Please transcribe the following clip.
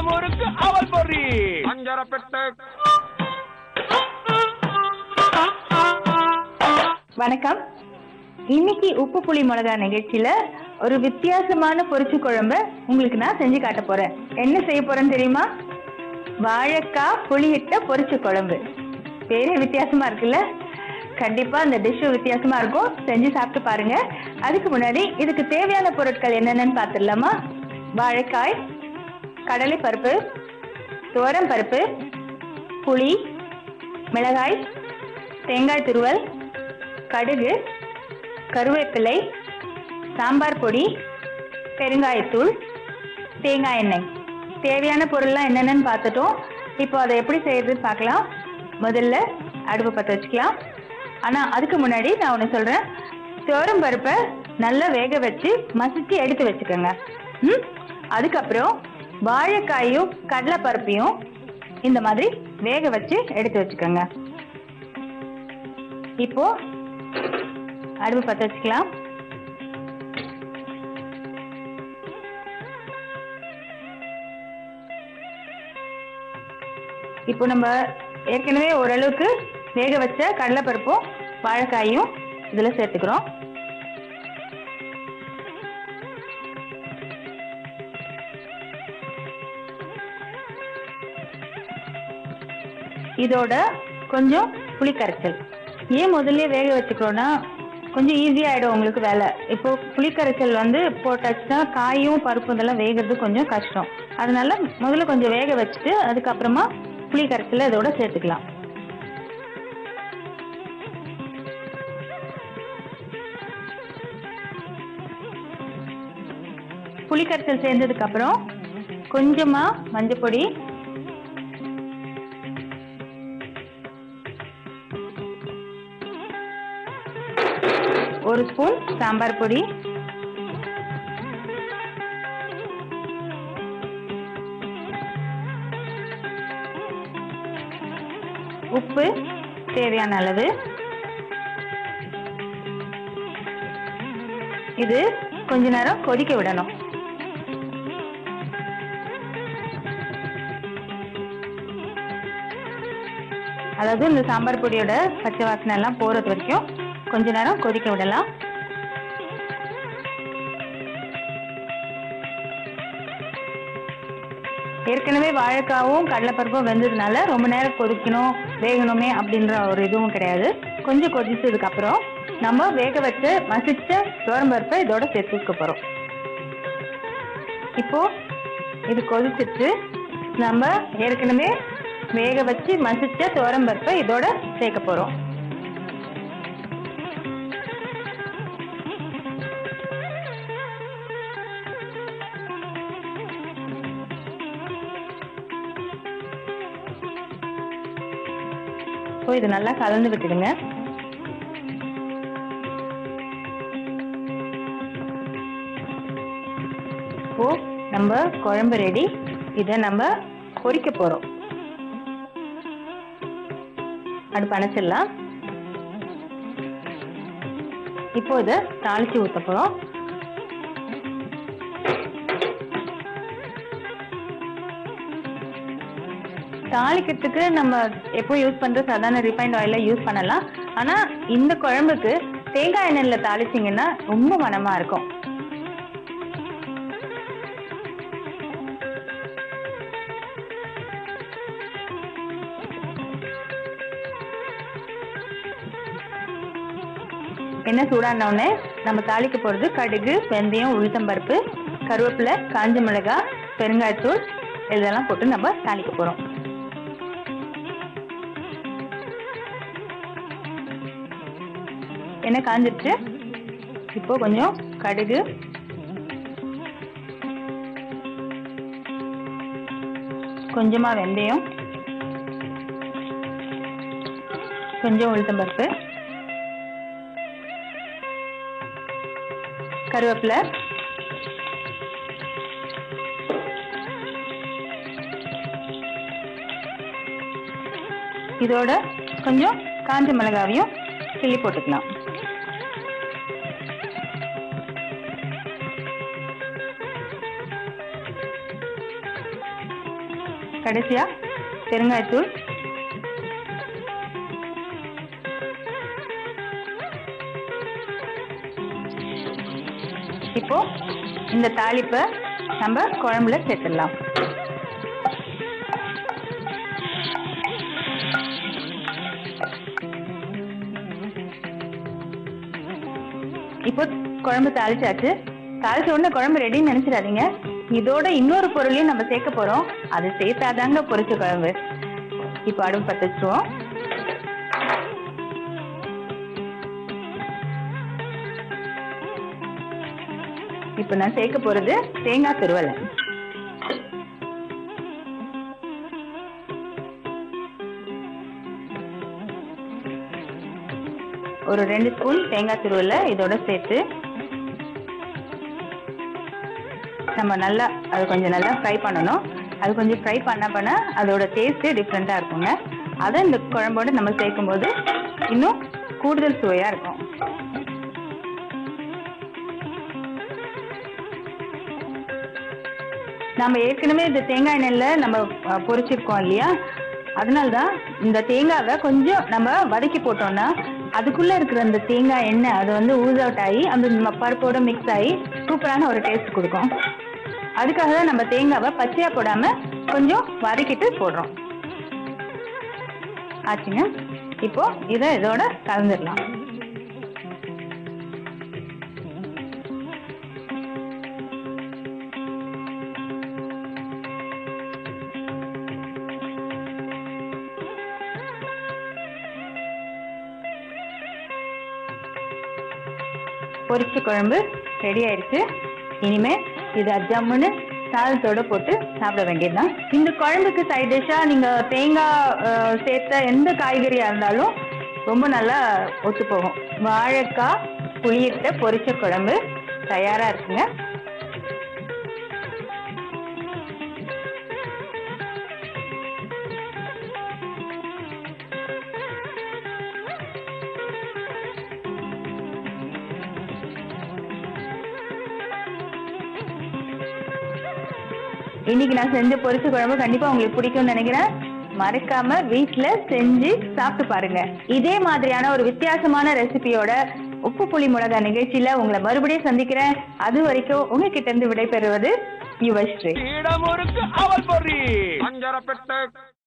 முறுக்கு அவல் பொரி அஞ்சரப்பெட்டு. வணக்கம். இன்னைக்கு உப்பு புளி மிளகா நிகழ்ச்சியில ஒரு வித்தியாசமான பொரிச்சு குழம்பு உங்களுக்கு நான் செஞ்சு காட்ட போறேன். என்ன செய்ய போறேன்னு தெரியுமா? வாழைக்காய் புளியிட்ட பொரிச்சு குழம்பு. பேரே வித்தியாசமா இருக்குல்ல? கண்டிப்பா அந்த டிஷ் வித்தியாசமா இருக்கும். செஞ்சு சாப்பிட்டு பாருங்க. அதுக்கு முன்னாடி இதுக்கு தேவையான பொருட்கள் என்னென்னு பார்த்துடலாமா? வாழைக்காய், கடலை பருப்பு, துவரம் பருப்பு, புளி, மிளகாய், தேங்காய் துருவல், கடுகு, கருவேப்பிலை, சாம்பார் பொடி, பெருங்காயத்தூள், தேங்காய் எண்ணெய். தேவையான பொருள்லாம் என்னென்னு பார்த்துட்டோம். இப்போ அதை எப்படி செய்யறதுன்னு பார்க்கலாம். முதல்ல அடுப்பு பற்ற வச்சுக்கலாம். ஆனால் அதுக்கு முன்னாடி நான் ஒன்று சொல்கிறேன். துவரம் பருப்பை நல்லா வேக வச்சு மசிச்சு எடுத்து வச்சுக்கோங்க. அதுக்கப்புறம் வாழைக்காயும் கடலை பருப்பையும் இந்த மாதிரி வேக வச்சு எடுத்து வச்சுக்கோங்க. இப்போ அடுப்பு பற்ற வச்சுக்கலாம். இப்போ நம்ம ஏற்கனவே ஓரளவுக்கு வேக வச்ச கடலைப்பருப்பும் வாழைக்காயும் இதுல சேர்த்துக்கிறோம். இதோட கொஞ்சம் புளி கரைச்சல். ஏன் முதல்ல வேக வச்சுக்கிறோம்னா கொஞ்சம் ஈஸியா ஆயிடும் உங்களுக்கு வேலை. இப்போ புளி கரைச்சல் போட்டாச்சுன்னா காயும் பருப்பும் இதெல்லாம் வேகிறது கொஞ்சம் கஷ்டம். அதனால முதல்ல கொஞ்சம் வேக வச்சுட்டு அதுக்கப்புறமா புளி கரைச்சல இதோட சேர்த்துக்கலாம். புளி கரைச்சல் சேர்ந்ததுக்கு அப்புறம் கொஞ்சமா மஞ்சள் பொடி, ஒரு ஸ்பூன் சாம்பார் பொடி, உப்பு தேவையான அளவு. இது கொஞ்ச நேரம் கொதிக்க விடணும். அதாவது இந்த சாம்பார் பொடியோட பச்சை வாசனை எல்லாம் போறது வரைக்கும் கொஞ்ச நேரம் கொதிக்க விடலாம். ஏற்கனவே வாழைக்காவும் கடலைப்பருப்பும் வெந்ததுனால ரொம்ப நேரம் கொதிக்கணும் வேகணுமே அப்படின்ற ஒரு இதுவும் கிடையாது. கொஞ்சம் கொதிச்சதுக்கு அப்புறம் நம்ம வேக வச்ச மசிச்ச துவரம் பருப்பை இதோட சேர்த்துக்க போறோம். இப்போ இது கொதிச்சிட்டு நம்ம ஏற்கனவே வேக வச்சு மசிச்ச துவரம் பருப்பை இதோட சேர்க்க போறோம். இது நல்லா கலந்து விட்டுடுங்க. இப்போ நம்ம குழம்பு ரெடி. இதை நம்ம பொரிக்க போறோம். அடுப்பு அணைச்சிடலாம். இப்போ இதை தாளிச்சு ஊத்த போறோம். தாளிக்கிறதுக்கு நம்ம எப்போ யூஸ் பண்ற சாதாரண ரிஃபைண்ட் ஆயில யூஸ் பண்ணலாம். ஆனா இந்த குழம்புக்கு தேங்காய் எண்ணெயில தாளிச்சிங்கன்னா ரொம்ப மனமா இருக்கும். எண்ணெய் சூடானோடனே நம்ம தாளிக்க போறது கடுகு, வெந்தயம், உளுத்தம்பருப்பு, கருவேப்பிலை, காஞ்ச மிளகாய், பெருங்காயத்தூள் இதெல்லாம் போட்டு நம்ம தாளிக்க போறோம். எண்ணெய் காஞ்சிருச்சு. இப்போ கொஞ்சம் கடுகு, கொஞ்சமா வெந்தயம், கொஞ்சம் உளுத்தம்பருப்பு, கருவேப்பிலை, இதோட கொஞ்சம் காஞ்ச மிளகாவையும் கிள்ளி போட்டுக்கலாம். கடைசியா பெருங்காயத்தூள், இப்போ இந்த தாளிப்பை நம்ம குழம்புல சேர்த்துடலாம். இப்போ குழம்பு தாளிச்சாச்சு. தாளிச்ச உடனே குழம்பு ரெடின்னு நினைச்சிடாதீங்க. இதோட இன்னொரு பொருளையும் நம்ம சேர்க்க போறோம். அது சேர்த்தாதாங்க பொரிச்ச குழம்பு. இப்போ அடுப்பு பத்த வச்சுருவோம். இப்போ நான் சேர்க்க போறது தேங்காய் துருவல். ஒரு 2 ஸ்பூன் தேங்காய் துருவலை இதோட சேர்த்து நம்ம நல்லா அது கொஞ்சம் நல்லா ஃப்ரை பண்ணணும். அது கொஞ்சம் ஃப்ரை பண்ண அதோட டேஸ்ட்டு டிஃப்ரெண்ட்டாக இருக்குங்க. அதை இந்த குழம்போடு நம்ம சேர்க்கும் போது இன்னும் கூடுதல் சுவையாக இருக்கும். நம்ம ஏற்கனவே இந்த தேங்காய் எண்ணெயில் நம்ம பொரிச்சிருக்கோம் இல்லையா, அதனால்தான் இந்த தேங்காவை கொஞ்சம் நம்ம வதக்கி போட்டோம்னா அதுக்குள்ள இருக்கிற அந்த தேங்காய் எண்ணெய் அது வந்து ஊஸ் அவுட் ஆகி அந்த பருப்போட மிக்ஸ் ஆகி சூப்பரான ஒரு டேஸ்ட் கொடுக்கும். அதுக்காக தான் நம்ம தேங்காவை பச்சையா போடாம கொஞ்சம் வதக்கிட்டு போடுறோம். ஆச்சுங்க. இப்போ இதை இதோட கலந்துடலாம். பொரிச்ச குழம்பு ரெடி ஆயிடுச்சு. இனிமே இதை ஜம்முன்னு சாதத்தோட போட்டு சாப்பிட வேண்டியதுதான். இந்த குழம்புக்கு சைட் டிஷ்ஷா நீங்க தேங்காய் சேர்த்த எந்த காய்கறியா இருந்தாலும் ரொம்ப நல்லா ஒத்து போகும். வாழைக்காய் புளியிட்ட பொரிச்ச குழம்பு தயாரா இருக்குங்க. இன்னைக்கு நான் செஞ்ச பொரிச்ச குழம்பு கண்டிப்பா உங்களுக்கு பிடிக்கும்னு நினைக்கிறேன். மறக்காம வீட்டுல செஞ்சு சாப்பிட்டு பாருங்க. இதே மாதிரியான ஒரு வித்தியாசமான ரெசிபியோட உப்பு புளி மிளகா நிகழ்ச்சியில உங்களை மறுபடியும் சந்திக்கிறேன். அது வரைக்கும் உங்ககிட்ட இருந்து விடைபெறுவது யுவஸ்ரீ.